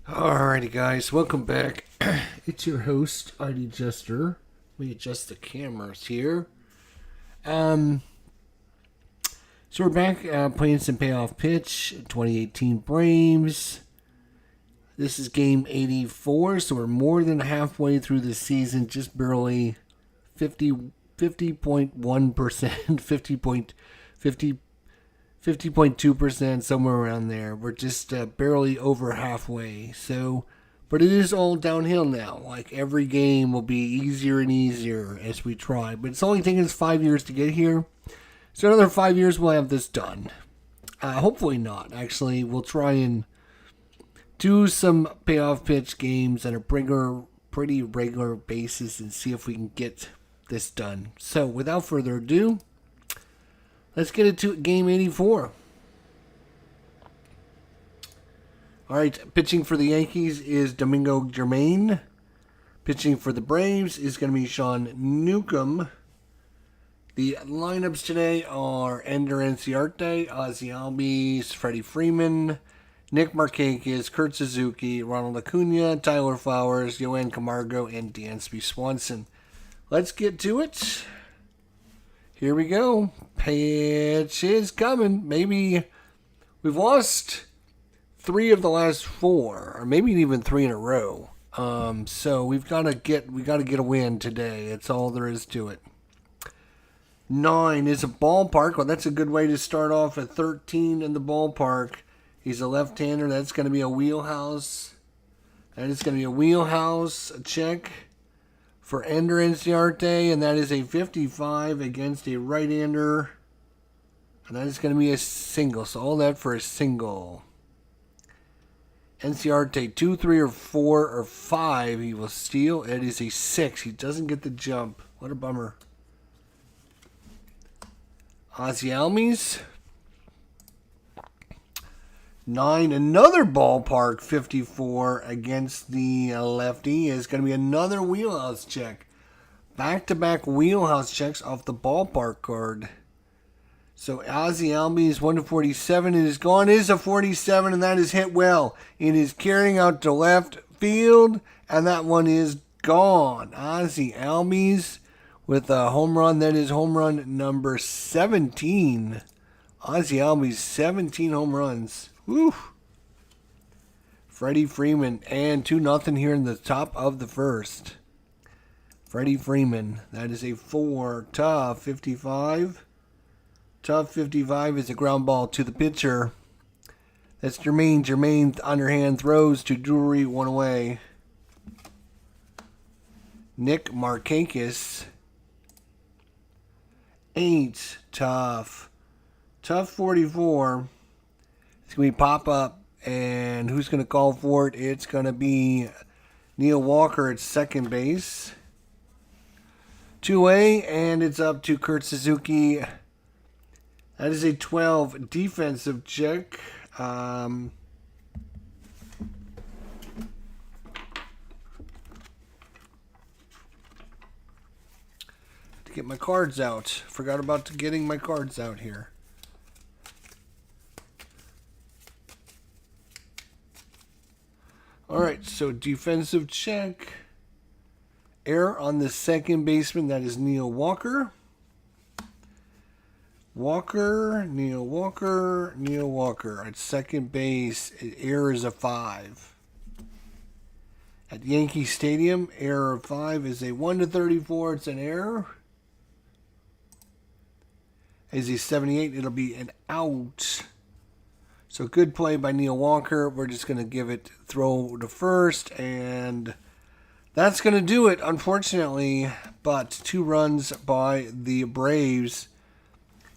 Alrighty, guys, welcome back. It's your host, ID Jester. We adjust the cameras here. Um, so we're back playing some Payoff pitch, 2018 Braves. This is game 84, so we're more than halfway through the season, just barely 50.1%, 50.2%, somewhere around there. We're just barely over halfway. So, but it is all downhill now. Like every game will be easier and easier as we try. But it's only taken us 5 years to get here. So another 5 years we'll have this done. Hopefully not. Actually, we'll try and do some payoff pitch games on a pretty regular basis and see if we can get this done. So without further ado, let's get into game 84. All right, pitching for the Yankees is Domingo Germain. Pitching for the Braves is going to be Sean Newcomb. The lineups today are Ender Enciarte, Ozzie Albies, Freddie Freeman, Nick Markakis, Kurt Suzuki, Ronald Acuna, Tyler Flowers, Yohan Camargo, and Dansby Swanson. Let's get to it. Here we go. Pitch is coming. Maybe we've lost 3 of the last 4, or maybe even 3 in a row. So we got to get a win today. That's all there is to it. 9 is a ballpark. Well, that's a good way to start off at 13 in the ballpark. He's a left-hander. That's going to be a wheelhouse. That is going to be a wheelhouse check for Ender Enciarte, and that is a 55 against a right-hander. And that is going to be a single. So all that for a single. Enciarte 2, 3, or 4, or 5. He will steal. It is a 6. He doesn't get the jump. What a bummer. Ozzie Albies. 9, another ballpark 54 against the lefty is going to be another wheelhouse check. Back-to-back wheelhouse checks off the ballpark card. So Ozzie Albies 1-47. It is gone. It is a 47, and that is hit well. It is carrying out to left field, and that one is gone. Ozzie Albies with a home run. That is home run number 17. Ozzie Albies, 17 home runs. Woo! Freddie Freeman, and 2-0 here in the top of the first. Freddie Freeman, that is a 4. Tough 55. Tough 55 is a ground ball to the pitcher. That's Jermaine. Jermaine, underhand throws to Drury, 1 away. Nick Markakis. 8. Tough 44. It's going to be pop up, and who's going to call for it? It's going to be Neil Walker at second base. 2A, and it's up to Kurt Suzuki. That is a 12 defensive check. To get my cards out. Forgot about getting my cards out here. All right, so defensive check. Error on the second baseman. That is Neil Walker. Neil Walker. At second base, error is a 5. At Yankee Stadium, error of 5 is a 1-34. It's an error. As a 78, it'll be an out. So good play by Neil Walker. We're just going to give it throw to first, and that's going to do it, unfortunately. But 2 runs by the Braves.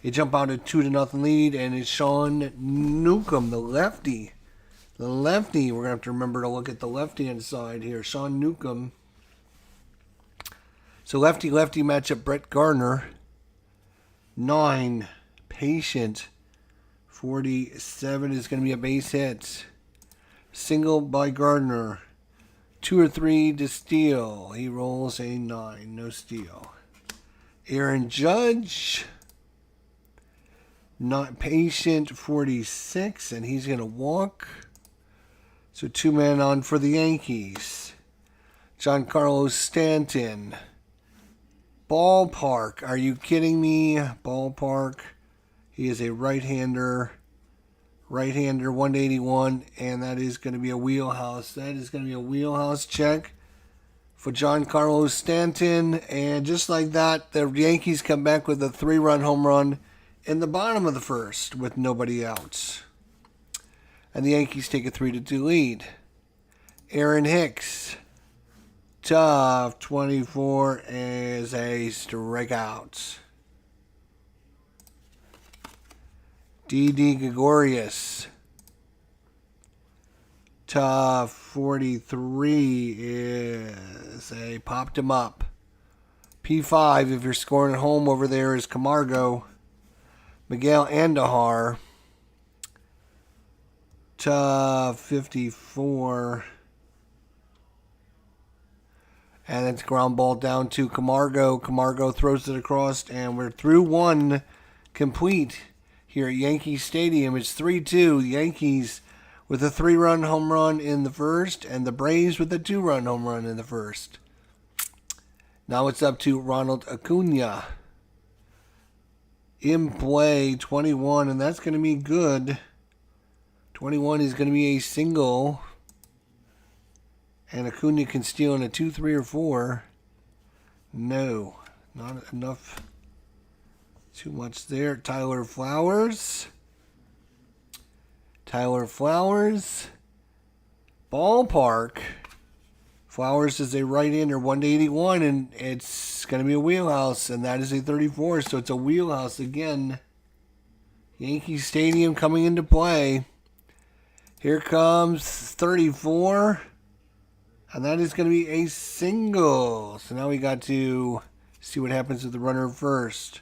They jump out a 2-0 lead, and it's Sean Newcomb, the lefty. We're going to have to remember to look at the left-hand side here. Sean Newcomb. So lefty-lefty matchup, Brett Gardner. 9, Patient. 47 is going to be a base hit. Single by Gardner. 2 or 3 to steal. He rolls a 9. No steal. Aaron Judge. Not Patient. 46. And he's going to walk. So 2 men on for the Yankees. Giancarlo Stanton. Ballpark. Are you kidding me? Ballpark. He is a right-hander. Right-hander, 181, and that is going to be a wheelhouse. That is going to be a wheelhouse check for Giancarlo Stanton. And just like that, the Yankees come back with a 3-run home run in the bottom of the first with nobody out. And the Yankees take a 3-2 lead. Aaron Hicks. Tough, 24 is a strikeout. Didi Gregorius. Tough, 43 is a popped him up. P5, if you're scoring at home over there, is Camargo. Miguel Andujar. Tough, 54. And it's ground ball down to Camargo. Camargo throws it across, and we're through 1 complete here at Yankee Stadium. It's 3-2. The Yankees with a 3-run home run in the first, and the Braves with a 2-run home run in the first. Now it's up to Ronald Acuna. In play, 21, and that's going to be good. 21 is going to be a single. And Acuna can steal in a 2, 3, or 4. No, not enough. Too much there. Tyler Flowers. Ballpark. Flowers is a right-hander, 181, and it's going to be a wheelhouse, and that is a 34, so it's a wheelhouse again. Yankee Stadium coming into play. Here comes 34. And that is going to be a single. So now we got to see what happens with the runner first.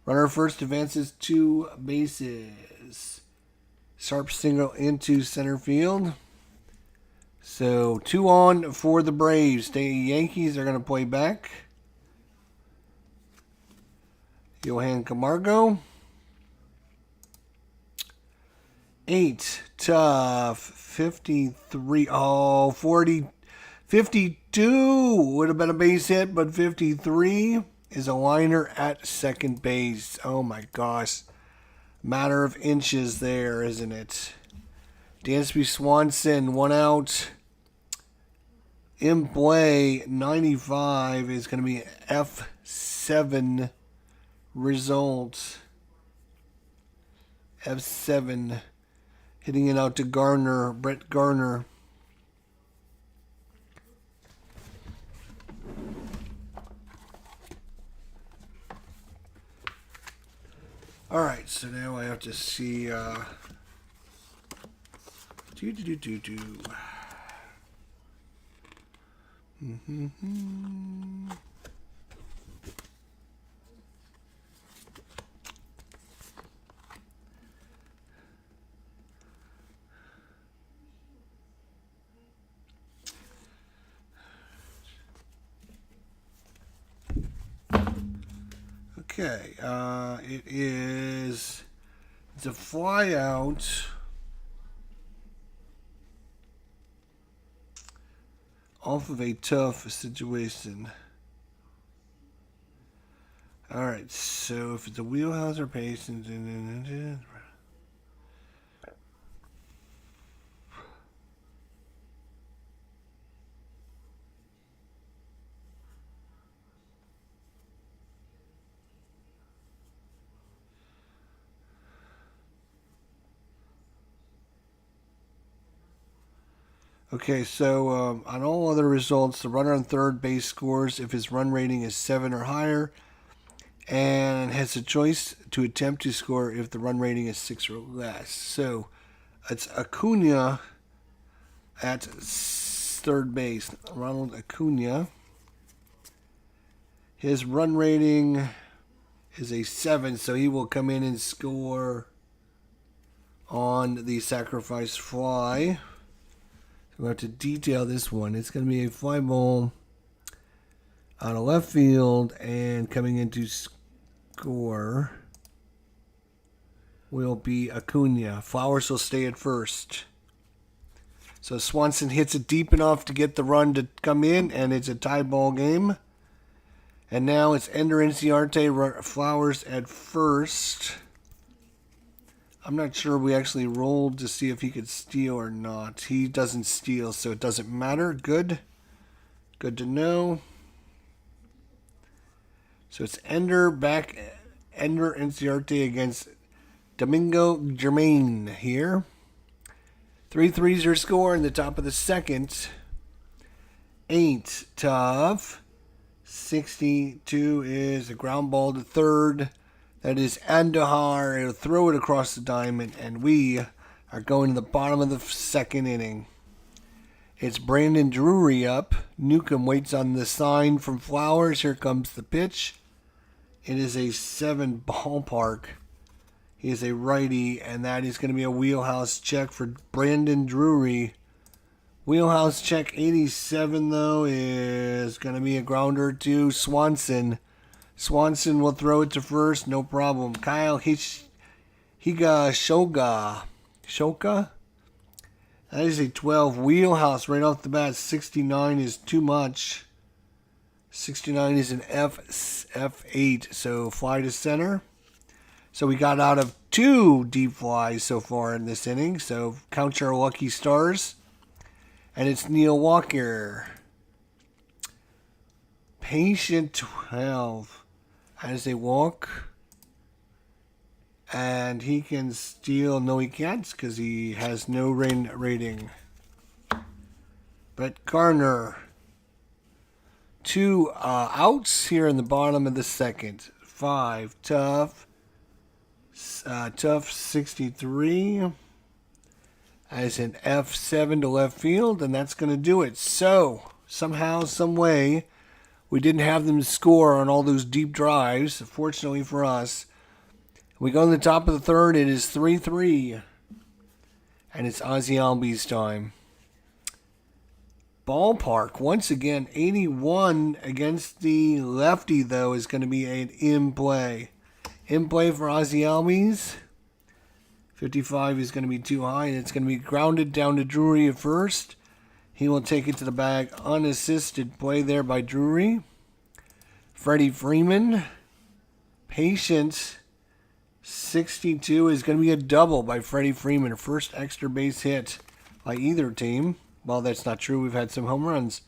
Runner first advances 2 bases. Sharp single into center field. So 2 on for the Braves. The Yankees are going to play back. Johan Camargo. 8. Tough. 53. Oh, 40. 52 would have been a base hit, but 53 is a liner at second base. Oh my gosh. Matter of inches there, isn't it? Dansby Swanson, 1 out. In play, 95 is going to be F7 result. F7. Hitting it out to Garner, Brett Garner. All right, so now I have to see. Okay, it's a fly out off of a tough situation. All right, so if it's a wheelhouse or patience, okay, so on all other results, the runner on third base scores if his run rating is 7 or higher, and has a choice to attempt to score if the run rating is 6 or less. So it's Acuna at third base. Ronald Acuna. His run rating is a 7, so he will come in and score on the sacrifice fly. We'll have to detail this one. It's going to be a fly ball out of left field, and coming in to score will be Acuna. Flowers will stay at first. So Swanson hits it deep enough to get the run to come in, and it's a tie ball game. And now it's Ender Inciarte, Flowers at first. I'm not sure we actually rolled to see if he could steal or not. He doesn't steal, so it doesn't matter. Good. Good to know. So it's Ender Inciarte against Domingo Germain here. 3-3's your score in the top of the second. Ain't tough. 62 is a ground ball to third. That is Andahar. He'll throw it across the diamond, and we are going to the bottom of the second inning. It's Brandon Drury up. Newcomb waits on the sign from Flowers. Here comes the pitch. It is a 7 ballpark. He is a righty, and that is going to be a wheelhouse check for Brandon Drury. Wheelhouse check 87, though, is going to be a grounder to Swanson. Swanson will throw it to first, no problem. Kyle Shoka. That is a 12 wheelhouse right off the bat. 69 is too much. 69 is an F8, so fly to center. So we got out of 2 deep flies so far in this inning, so count your lucky stars. And it's Neil Walker. Patient 12. As they walk. And he can steal. No, he can't because he has no rating. But Garner. 2 outs here in the bottom of the second. 5 tough. Tough 63. As an F7 to left field, and that's going to do it. So, somehow, some way, we didn't have them score on all those deep drives, fortunately for us. We go to the top of the third, it is 3-3. And it's Ozzie Albies time. Ballpark, once again, 81 against the lefty, though, is going to be an in play. In play for Ozzie Albies. 55 is going to be too high, and it's going to be grounded down to Drury at first. He will take it to the bag. Unassisted play there by Drury. Freddie Freeman. Patience. 62 is going to be a double by Freddie Freeman. First extra base hit by either team. Well, that's not true. We've had some home runs.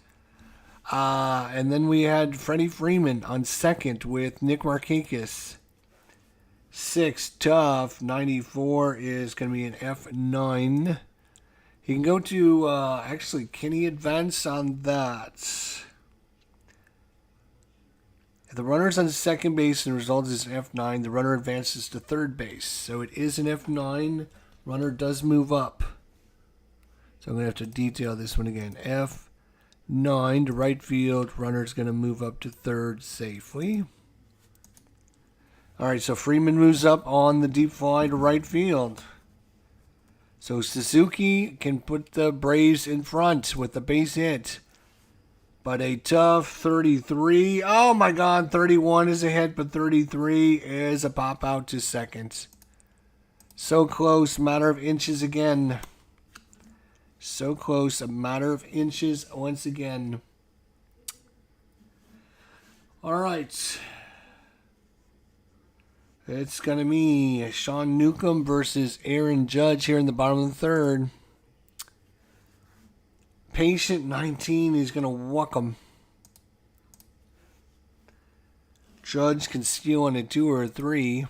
And then we had Freddie Freeman on second with Nick Markakis. 6 tough. 94 is going to be an F9. He can go to, actually, can he advance on that? If the runner's on second base and the result is an F9, the runner advances to third base. So it is an F9. Runner does move up. So I'm going to have to detail this one again. F9 to right field. Runner's going to move up to third safely. All right, so Freeman moves up on the deep fly to right field. So Suzuki can put the Braves in front with the base hit. But a tough 33. Oh, my God, 31 is a hit, but 33 is a pop out to second. So close, matter of inches again. So close, a matter of inches once again. All right. It's going to be Sean Newcomb versus Aaron Judge here in the bottom of the third. Patient 19 is going to walk him. Judge can steal on a 2 or a 3.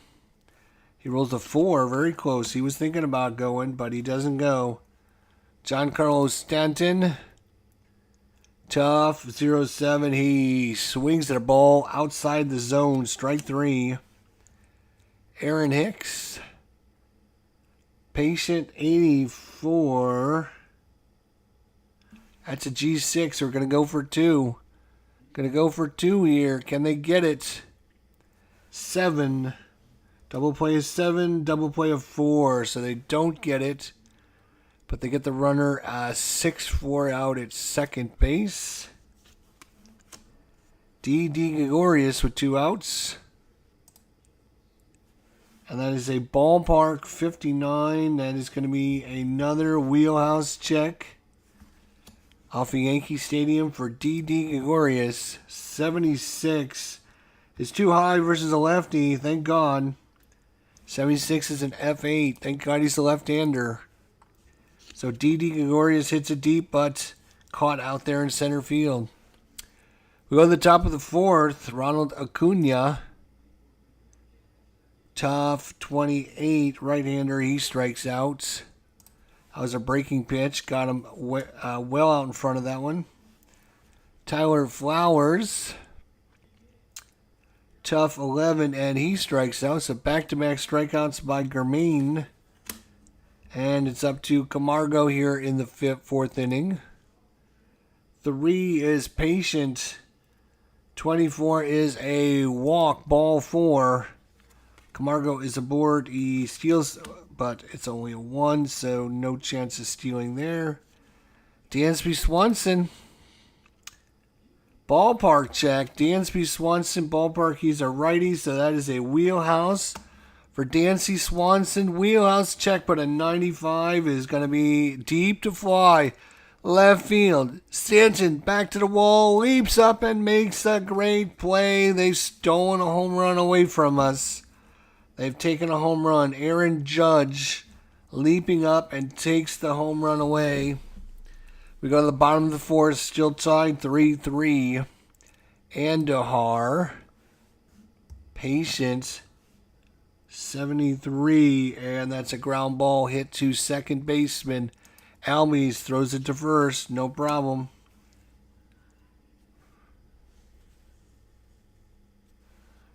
He rolls a 4, very close. He was thinking about going, but he doesn't go. Giancarlo Stanton. Tough, 0-7. He swings at a ball outside the zone. Strike 3. Aaron Hicks. Patient 84. That's a G6. We're going to go for 2. Going to go for 2 here. Can they get it? 7. Double play is 7. Double play of 4. So they don't get it. But they get the runner 6-4 out at second base. D.D. Gregorius with 2 outs. And that is a ballpark 59. That is going to be another wheelhouse check. off of Yankee Stadium for D.D. Gregorius. 76 is too high versus a lefty. Thank God. 76 is an F8. Thank God he's a left-hander. So D.D. Gregorius hits it deep, but caught out there in center field. We go to the top of the fourth. Ronald Acuna. Tough 28, right-hander. He strikes out. That was a breaking pitch. Got him well out in front of that one. Tyler Flowers. Tough 11, and he strikes out. So back-to-back strikeouts by Germain. And it's up to Camargo here in the fourth inning. 3 is Patient. 24 is a walk, ball 4. Camargo is aboard. He steals, but it's only a 1, so no chance of stealing there. Dansby Swanson. Ballpark check. Dansby Swanson, ballpark. He's a righty, so that is a wheelhouse. For Dansby Swanson, wheelhouse check, but a 95 is going to be deep to fly. Left field. Stanton back to the wall, leaps up and makes a great play. They've stolen a home run away from us. They've taken a home run. Aaron Judge leaping up and takes the home run away. We go to the bottom of the fourth, still tied 3-3. Andahar. Patient. 73, and that's a ground ball hit to second baseman. Almes throws it to first, no problem.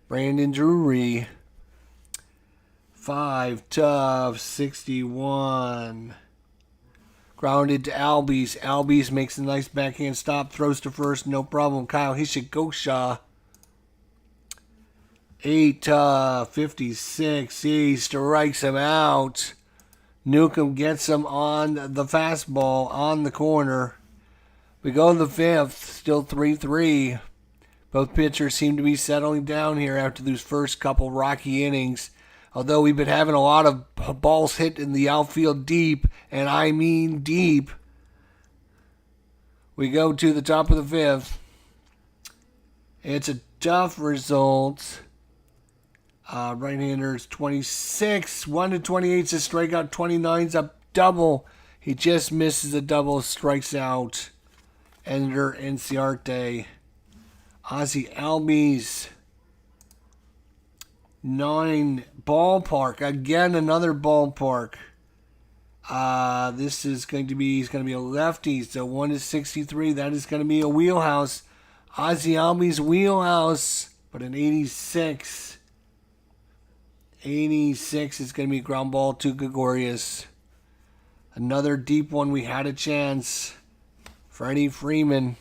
Brandon Drury. 5, tough, 61. Grounded to Albies. Albies makes a nice backhand stop, throws to first, no problem. Kyle Hishigosha. 8, 56. He strikes him out. Newcomb gets him on the fastball on the corner. We go to the fifth, still 3-3. Both pitchers seem to be settling down here after those first couple rocky innings. Although we've been having a lot of balls hit in the outfield deep, and I mean deep. We go to the top of the fifth. It's a tough result. Right-hander's 26. 1-28 is a strikeout. 29's a double. He just misses a double, strikes out. Ender Enciarte. Ozzie Albies. 9, ballpark. Again, another ballpark. This is going to be, he's going to be a lefty. So 1-63. That is going to be a wheelhouse. Ozzie Albies wheelhouse, but an 86. 86 is going to be ground ball to Gregorius. Another deep one. We had a chance. Freddie Freeman.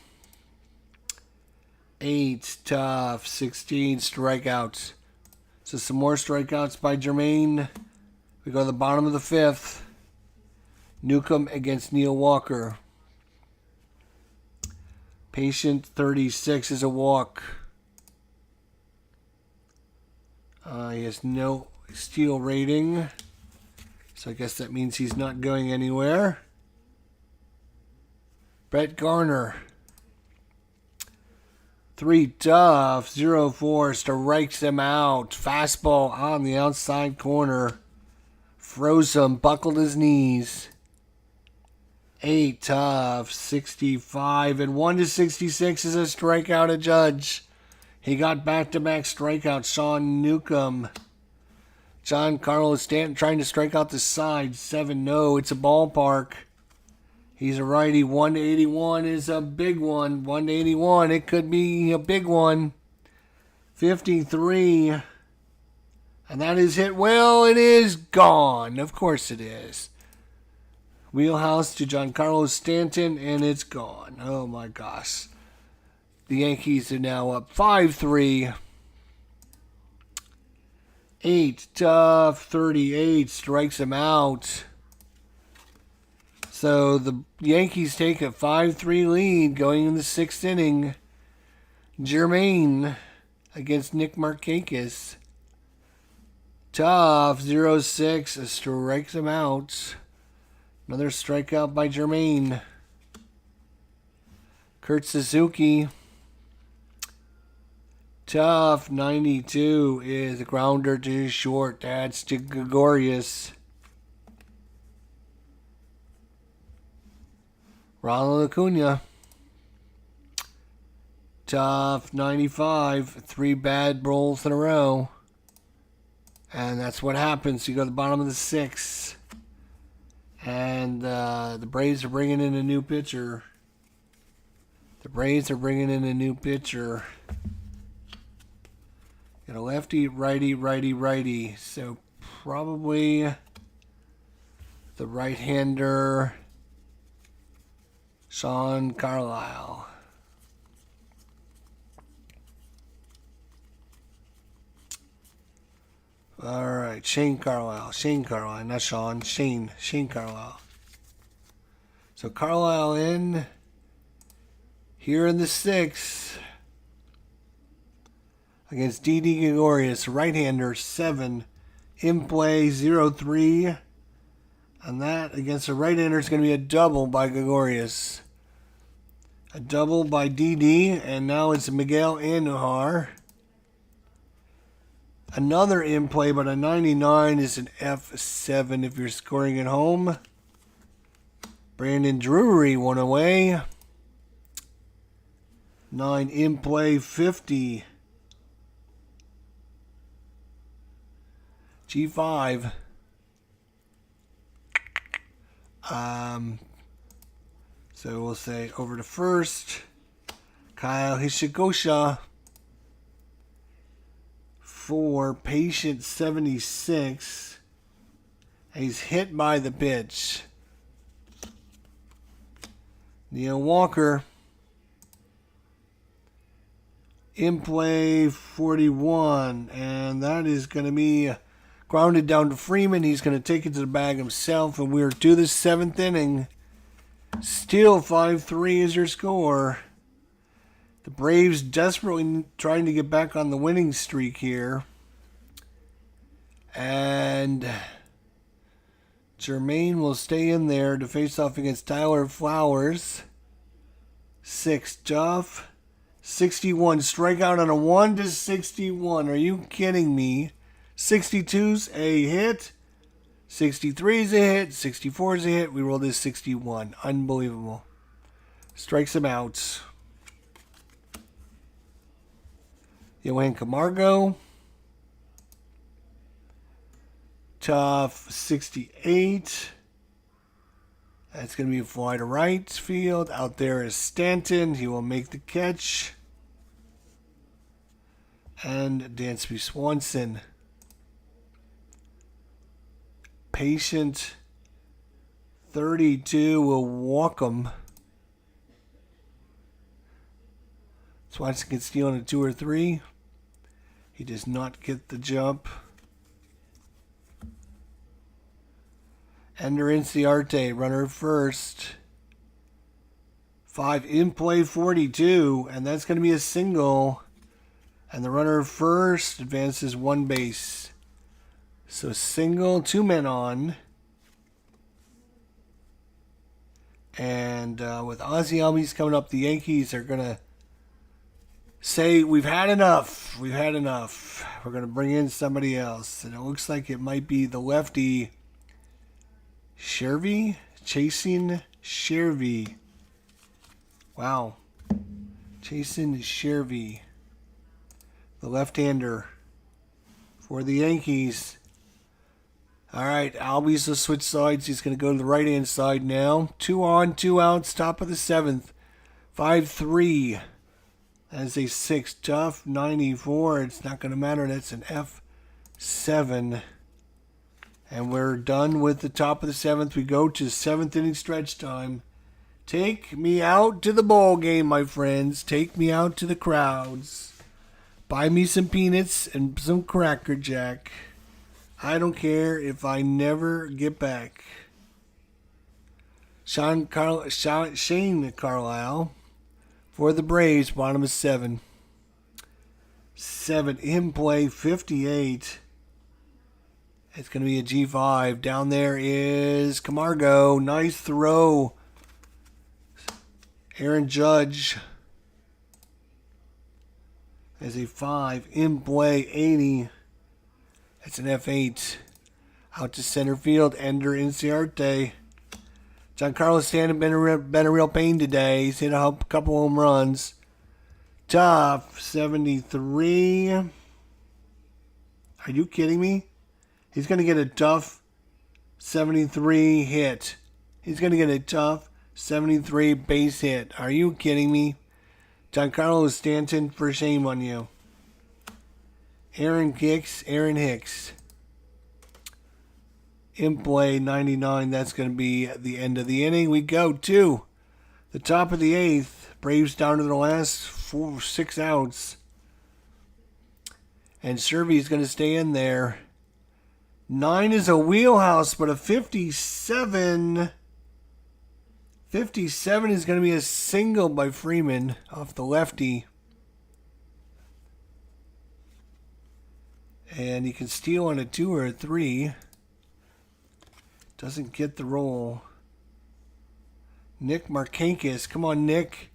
8, tough, 16 strikeouts. So some more strikeouts by Jermaine. We go to the bottom of the fifth. Newcomb against Neil Walker. Patient 36 is a walk. He has no steal rating. So I guess that means he's not going anywhere. Brett Garner. 3, tough, 0-4, strikes him out. Fastball on the outside corner. Froze him, buckled his knees. 8, tough, 65, and 1-66 is a strikeout at Judge. He got back-to-back strikeouts. Sean Newcomb. John Carlos Stanton trying to strike out the side. 7, no, it's a ballpark. He's a righty. 181 is a big one. 181, it could be a big one. 53. And that is hit well. It is gone. Of course it is. Wheelhouse to Giancarlo Stanton, and it's gone. Oh my gosh. The Yankees are now up 5-3. 8, tough, 38, strikes him out. So the Yankees take a 5-3 lead going in the 6th inning. Jermaine against Nick Markakis. Tough, 0-6, strikes him out. Another strikeout by Jermaine. Kurt Suzuki. Tough 92 is a grounder to short. That's to Gregorius. Ronald Acuna. Tough 95. 3 bad rolls in a row. And that's what happens. You go to the bottom of the 6. And the Braves are bringing in a new pitcher. Got a lefty, righty, righty, righty. So probably the right-hander, Sean Carlisle. All right, Shane Carlisle, not Sean, Shane Carlisle. So Carlisle in here in the 6th against D.D. Gregorius, right-hander, 7, in play, 0-3. And that against a right-hander is going to be a double by Gregorius. A double by D.D. And now it's Miguel Andujar. Another in play, but a 99 is an F7 if you're scoring at home. Brandon Drury, 1 away. 9 in play, 50. G5. So we'll say over to first. Kyle Hishigosha. 4, patient 76. He's hit by the pitch. Neil Walker. In play 41. And that is going to be grounded down to Freeman. He's going to take it to the bag himself. And we're to the 7th inning. Still 5-3 is your score. The Braves desperately trying to get back on the winning streak here. And Jermaine will stay in there to face off against Tyler Flowers. 6, Duff. 61, strikeout on a 1-61. Are you kidding me? 62's a hit. 63's a hit. 64's a hit. We roll this 61. Unbelievable. Strikes him out. Johan Camargo. Tough 68. That's going to be a fly to right field. Out there is Stanton. He will make the catch. And Dansby Swanson. Patient 32 will walk him. Swanson can steal on a 2 or 3. He does not get the jump. Ender Inciarte, runner first. 5 in play 42, and that's going to be a single. And the runner first advances 1 base. So single, 2 men on. And with Ozzie Albies coming up, the Yankees are going to say, we've had enough. We're going to bring in somebody else. And it looks like it might be the lefty, Chasing Shervy. Wow. Chasing Shervy. The left-hander for the Yankees. All right, Albies will switch sides. He's going to go to the right-hand side now. 2 on, 2 outs, top of the 7th. 5-3. That is a 6. Tough 94. It's not going to matter. That's an F7. And we're done with the top of the 7th. We go to 7th inning stretch time. Take me out to the ball game, my friends. Take me out to the crowds. Buy me some peanuts and some Cracker Jack. I don't care if I never get back. Shane Carlisle for the Braves, bottom of 7. 7 in play, 58. It's going to be a G5. Down there is Camargo. Nice throw. Aaron Judge as a 5. In play, 80. That's an F8. Out to center field, Ender Inciarte. Giancarlo Stanton been a real pain today. He's hit a couple home runs. Tough, 73. Are you kidding me? He's going to get a tough 73 hit. He's going to get a tough 73 base hit. Are you kidding me? Giancarlo Stanton, for shame on you. Aaron Hicks. In play, 99. That's going to be the end of the inning. We go to the top of the 8th. Braves down to the last 6 outs. And Servy's going to stay in there. 9 is a wheelhouse, but a 57. 57 is going to be a single by Freeman off the lefty. And he can steal on a 2 or a 3. Doesn't get the roll. Nick Markakis. Come on, Nick.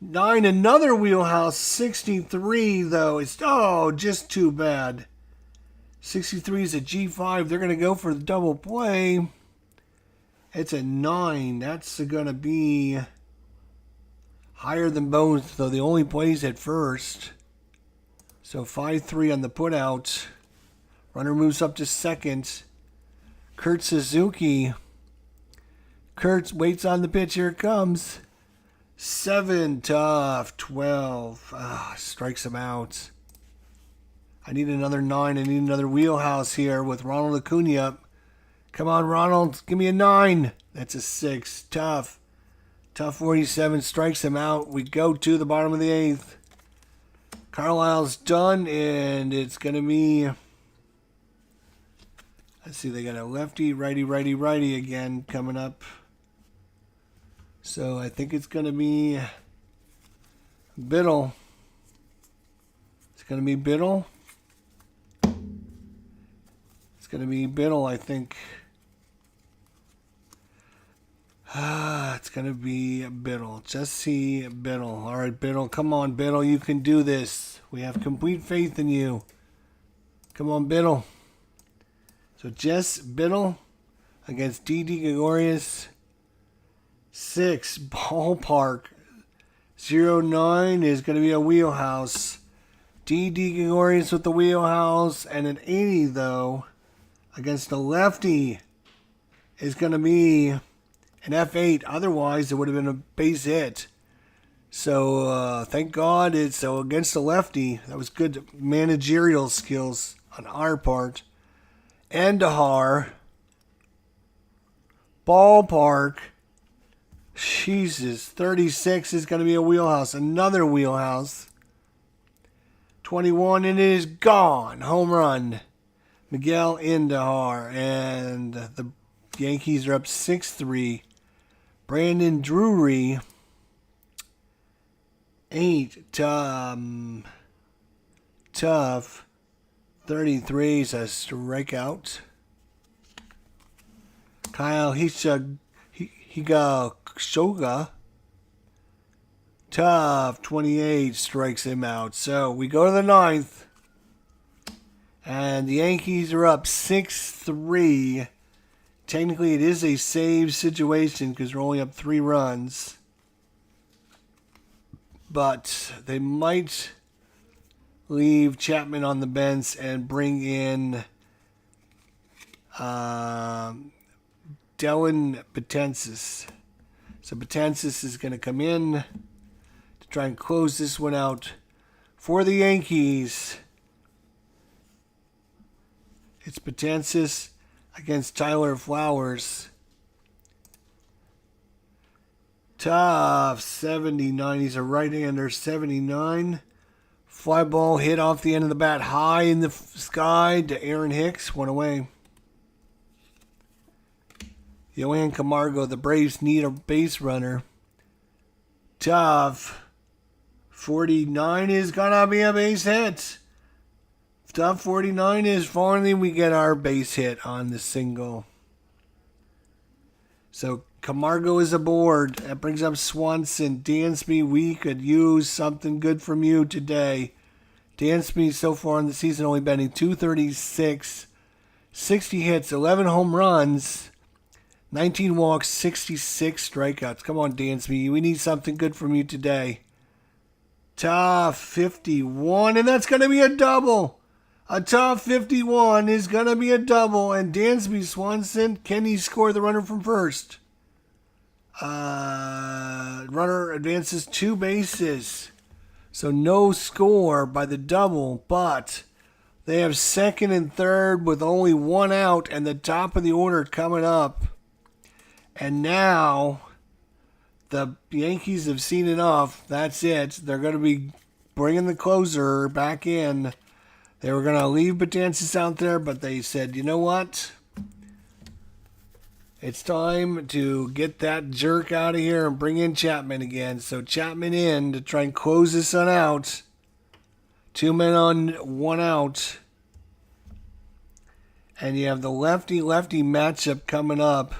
9, another wheelhouse. 63, though. It's, just too bad. 63 is a G5. They're going to go for the double play. It's a 9. That's going to be higher than both, though the only plays at first. So 5-3 on the putout. Runner moves up to second. Kurt Suzuki. Kurt waits on the pitch. Here it comes. 7, tough. 12. Strikes him out. I need another 9. I need another wheelhouse here with Ronald Acuna up. Come on, Ronald. Give me a 9. That's a 6. Tough. Tough 47 strikes him out. We go to the bottom of the 8th. Carlisle's done, and it's going to be... Let's see, they got a lefty, righty again coming up. So I think it's going to be Biddle. It's going to be Biddle. It's going to be Biddle, I think. It's going to be Biddle. Jesse Biddle. All right, Biddle. Come on, Biddle. You can do this. We have complete faith in you. Come on, Biddle. So Jess Biddle against D.D. Gregorius. 6, ballpark. 09 is going to be a wheelhouse. D.D. Gregorius with the wheelhouse. And an 80, though, against the lefty is going to be an F8. Otherwise, it would have been a base hit. So, thank God it's against the lefty. That was good managerial skills on our part. Andahar. Ballpark. Jesus. 36 is going to be a wheelhouse. Another wheelhouse. 21, and it is gone. Home run. Miguel Andahar. And the Yankees are up 6-3. Brandon Drury. 8. Tough. 33 is a strikeout. Kyle Higashoga. Tough. 28 strikes him out. So we go to the 9th. And the Yankees are up 6-3. Technically, it is a save situation because they're only up 3 runs. But they might leave Chapman on the bench and bring in Dylan Betances. So Betances is going to come in to try and close this one out for the Yankees. It's Betances against Tyler Flowers. Tough. 79. He's a right-hander. 79. Fly ball hit off the end of the bat high in the sky to Aaron Hicks. One away. Yohan Camargo. The Braves need a base runner. Tough. 49 is going to be a base hit. Tough 49 is finally we get our base hit on the single. So Camargo is aboard. That brings up Swanson. Dansby, we could use something good from you today. Dansby so far in the season only batting .236, 60 hits, 11 home runs, 19 walks, 66 strikeouts. Come on, Dansby. We need something good from you today. Top 51, and that's going to be a double. A top 51 is going to be a double, and Dansby Swanson, can he score the runner from first? Runner advances 2 bases. So no score by the double, but they have second and third with only 1 out and the top of the order coming up. And now the Yankees have seen enough. That's it. They're going to be bringing the closer back in. They were going to leave Betances out there, but they said, you know what? It's time to get that jerk out of here and bring in Chapman again. So Chapman in to try and close this one out. 2 men on, 1 out. And you have the lefty-lefty matchup coming up.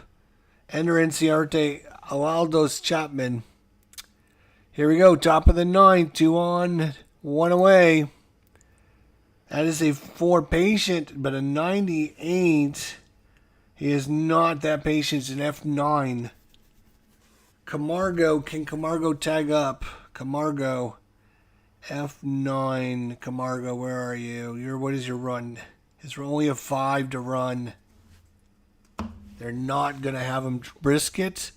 Ender Inciarte, Alaldos Chapman. Here we go, top of the 9th, 2 on, 1 away. That is a 4 patient, but a 98. He is not that patient. It's an F9. Camargo. Can Camargo tag up? Camargo. F9. Camargo, where are you? What is your run? It's only a 5 to run. They're not going to have him brisket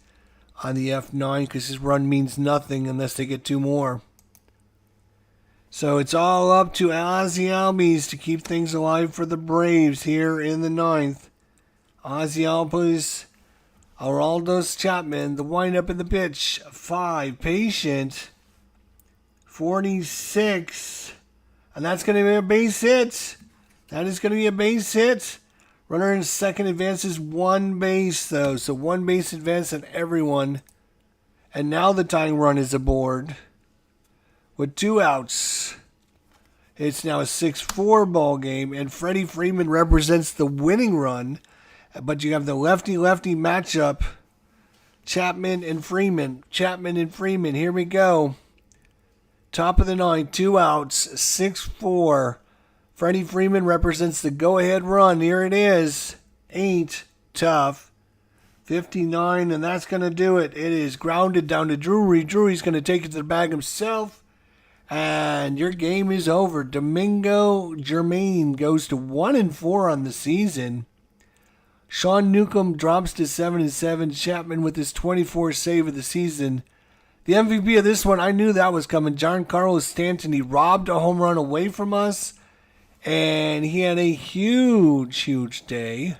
on the F9 because his run means nothing unless they get 2 more. So it's all up to Ozzie Albies to keep things alive for the Braves here in the 9th. Ozzie Albies, Alaldos Chapman, the windup in the pitch, 5, patient, 46, and that's going to be a base hit. That is going to be a base hit. Runner in second advances 1 base, though, so 1 base advance on everyone. And now the tying run is aboard with 2 outs. It's now a 6-4 ball game, and Freddie Freeman represents the winning run. But you have the lefty-lefty matchup, Chapman and Freeman. Chapman and Freeman, here we go. Top of the 9th, 2 outs, 6-4. Freddie Freeman represents the go-ahead run. Here it is. Ain't tough. 59, and that's going to do it. It is grounded down to Drury. Drury's going to take it to the bag himself. And your game is over. Domingo Germain goes to 1-4 on the season. Sean Newcomb drops to 7-7. Chapman with his 24th save of the season. The MVP of this one, I knew that was coming. Giancarlo Stanton, he robbed a home run away from us. And he had a huge day.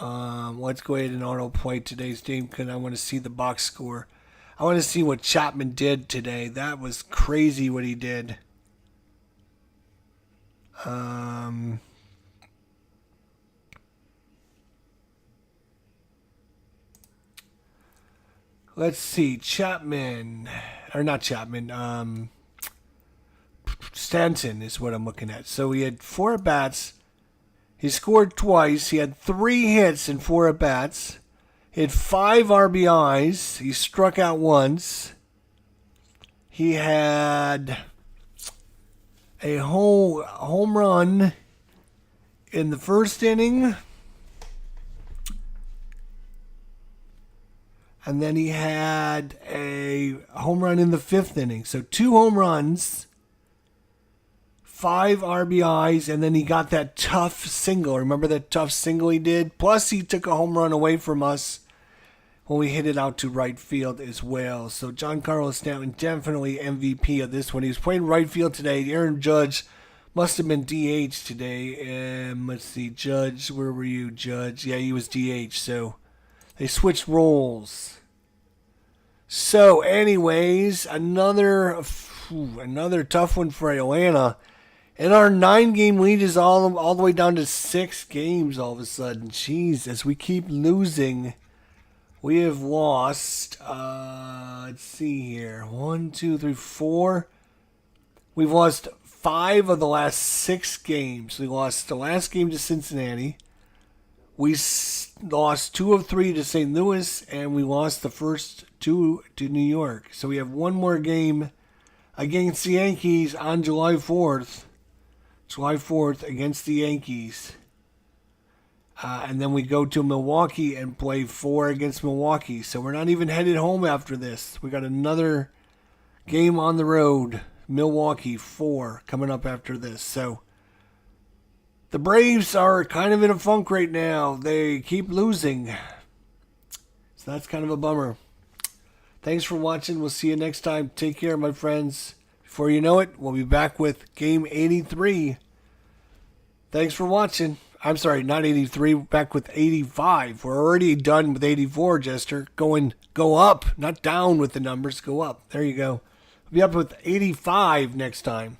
Let's go ahead and auto play today's game because I want to see the box score. I want to see what Chapman did today. That was crazy what he did. Let's see. Chapman. Or not Chapman. Stanton is what I'm looking at. So he had 4 at-bats. He scored twice. He had 3 hits and 4 at-bats. He had 5 RBIs. He struck out once. He had a whole home run in the first inning. And then he had a home run in the 5th inning. So 2 home runs, 5 RBIs, and then he got that tough single. Remember that tough single he did? Plus he took a home run away from us when we hit it out to right field as well. So Giancarlo Stanton, definitely MVP of this one. He was playing right field today. Aaron Judge must have been DH today. Let's see, Judge, where were you, Judge? Yeah, he was DH, so they switched roles. So, anyways, another tough one for Atlanta. And our 9-game lead is all the way down to 6 games all of a sudden. Jeez, as we keep losing, we have lost, let's see here, 1, 2, 3, 4. We've lost 5 of the last 6 games. We lost the last game to Cincinnati. We lost 2 of 3 to St. Louis, and we lost the first 2 to New York. So we have one more game against the Yankees on July 4th. July 4th against the Yankees. And then we go to Milwaukee and play 4 against Milwaukee. So we're not even headed home after this. We got another game on the road. Milwaukee 4 coming up after this. So the Braves are kind of in a funk right now. They keep losing. So that's kind of a bummer. Thanks for watching. We'll see you next time. Take care, my friends. Before you know it, we'll be back with Game 83. Thanks for watching. I'm sorry, not 83. Back with 85. We're already done with 84, Jester. Go up, not down with the numbers. Go up. There you go. We'll be up with 85 next time.